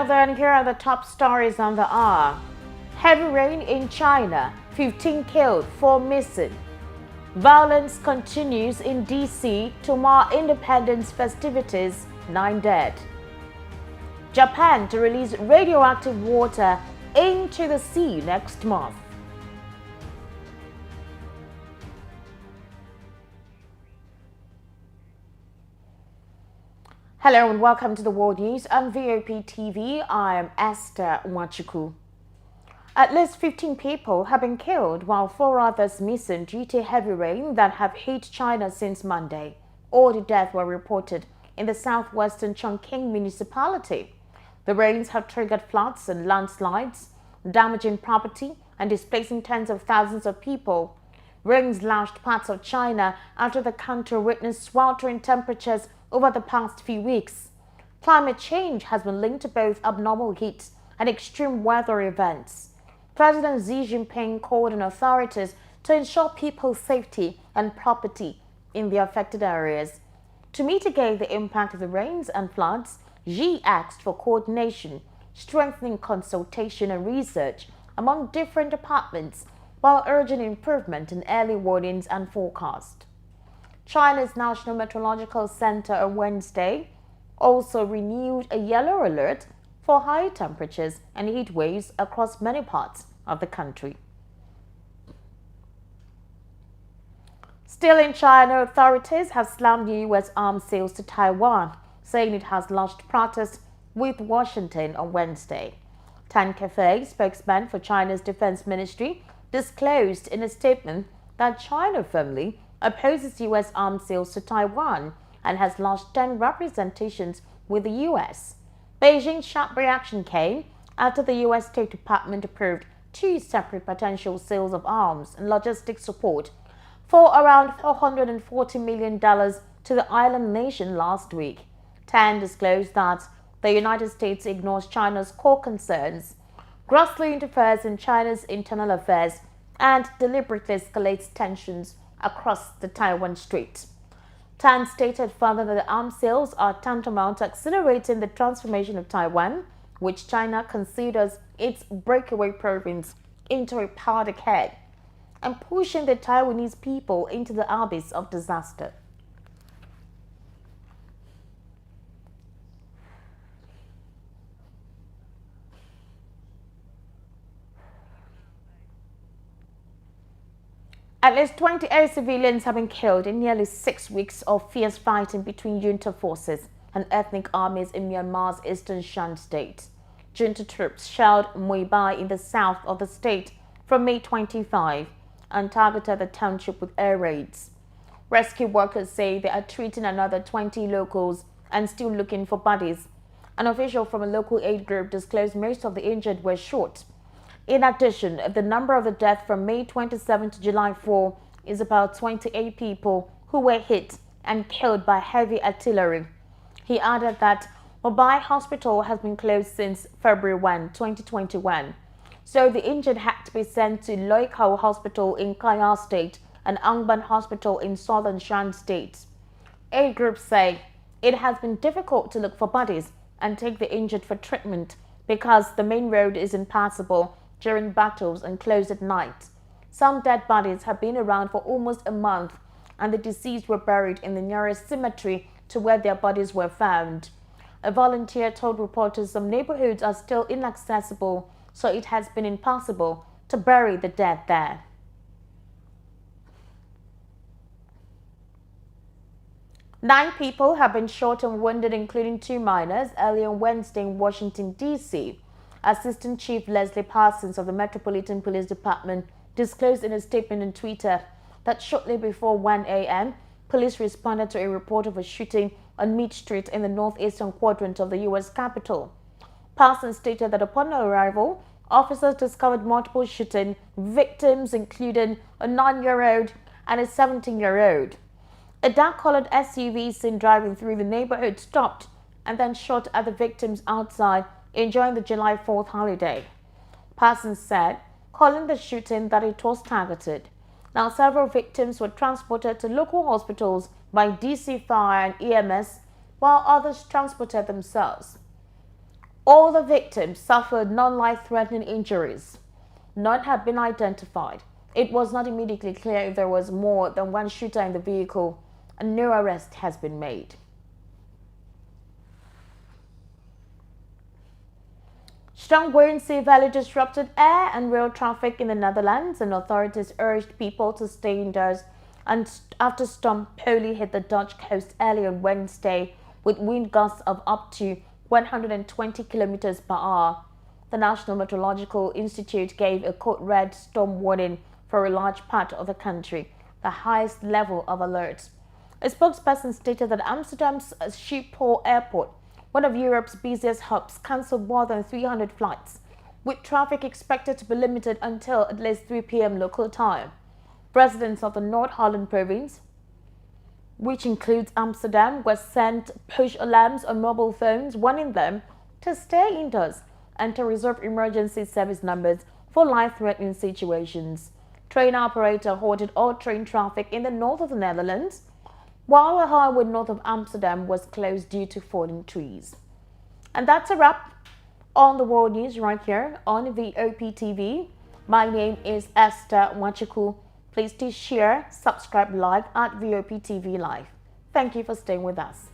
Now then, here are the top stories on the hour. Heavy rain in China, 15 killed, 4 missing. Violence continues in D.C. to mar independence festivities, 9 dead. Japan to release radioactive water into the sea next month. Hello and welcome to the World News on VOP TV. I am Esther Nwachukwu. At least 15 people have been killed while 4 others missing due to heavy rain that have hit China since Monday. All the deaths were reported in the southwestern Chongqing municipality. The rains have triggered floods and landslides, damaging property and displacing tens of thousands of people. Rains lashed parts of China after the country witnessed sweltering temperatures over the past few weeks. Climate change has been linked to both abnormal heat and extreme weather events. President Xi Jinping called on authorities to ensure people's safety and property in the affected areas. To mitigate the impact of the rains and floods, Xi asked for coordination, strengthening consultation and research among different departments, while urging improvement in early warnings and forecast. China's National Meteorological Center on Wednesday also renewed a yellow alert for high temperatures and heat waves across many parts of the country. Still in China, authorities have slammed U.S. arms sales to Taiwan, saying it has launched protests with Washington on Wednesday. Tan Kefei, spokesman for China's Defense Ministry, disclosed in a statement that China firmly opposes U.S. arms sales to Taiwan and has launched 10 representations with the U.S. Beijing's sharp reaction came after the U.S. State Department approved 2 separate potential sales of arms and logistics support for around $440 million to the island nation last week. Tan disclosed that the United States ignores China's core concerns, grossly interferes in China's internal affairs, and deliberately escalates tensions across the Taiwan Strait. Tan stated further that the arms sales are tantamount to accelerating the transformation of Taiwan, which China considers its breakaway province, into a power decade, and pushing the Taiwanese people into the abyss of disaster. At least 28 civilians have been killed in nearly 6 weeks of fierce fighting between junta forces and ethnic armies in Myanmar's eastern Shan state. Junta troops shelled Muibai in the south of the state from May 25 and targeted the township with air raids. Rescue workers say they are treating another 20 locals and still looking for bodies. An official from a local aid group disclosed most of the injured were shot. In addition, the number of the deaths from May 27 to July 4 is about 28 people who were hit and killed by heavy artillery. He added that Mumbai Hospital has been closed since February 1, 2021, so the injured had to be sent to Loikau Hospital in Kayah State and Angban Hospital in southern Shan State. Aid groups say it has been difficult to look for bodies and take the injured for treatment because the main road is impassable during battles and closed at night. Some dead bodies have been around for almost a month, and the deceased were buried in the nearest cemetery to where their bodies were found. A volunteer told reporters some neighborhoods are still inaccessible, so it has been impossible to bury the dead there. Nine people have been shot and wounded, including 2 minors, early on Wednesday in Washington, D.C. Assistant Chief Leslie Parsons of the Metropolitan Police Department disclosed in a statement on Twitter that shortly before 1 a.m., police responded to a report of a shooting on Meade Street in the northeastern quadrant of the U.S. Capitol. Parsons stated that upon arrival, officers discovered multiple shooting victims, including a 9-year-old and a 17-year-old. A dark-colored SUV seen driving through the neighborhood stopped and then shot at the victims outside, enjoying the July 4th holiday. Parsons said, calling the shooting, that it was targeted. Now, several victims were transported to local hospitals by DC Fire and EMS, while others transported themselves. All the victims suffered non-life-threatening injuries. None have been identified. It was not immediately clear if there was more than one shooter in the vehicle, and no arrest has been made. Strong winds severely disrupted air and rail traffic in the Netherlands, and authorities urged people to stay indoors after Storm Polly hit the Dutch coast early on Wednesday with wind gusts of up to 120 kilometers per hour. The National Meteorological Institute gave a code red storm warning for a large part of the country, the highest level of alert. A spokesperson stated that Amsterdam's Schiphol Airport, one of Europe's busiest hubs, cancelled more than 300 flights, with traffic expected to be limited until at least 3 p.m. local time. Residents of the North Holland province, which includes Amsterdam, were sent push alarms on mobile phones warning them to stay indoors and to reserve emergency service numbers for life-threatening situations. Train operator halted all train traffic in the north of the Netherlands, while a highway north of Amsterdam was closed due to falling trees. And that's a wrap on the world news right here on VOPTV. My name is Esther Wachiku. Please do share, subscribe live at VOPTV Live. Thank you for staying with us.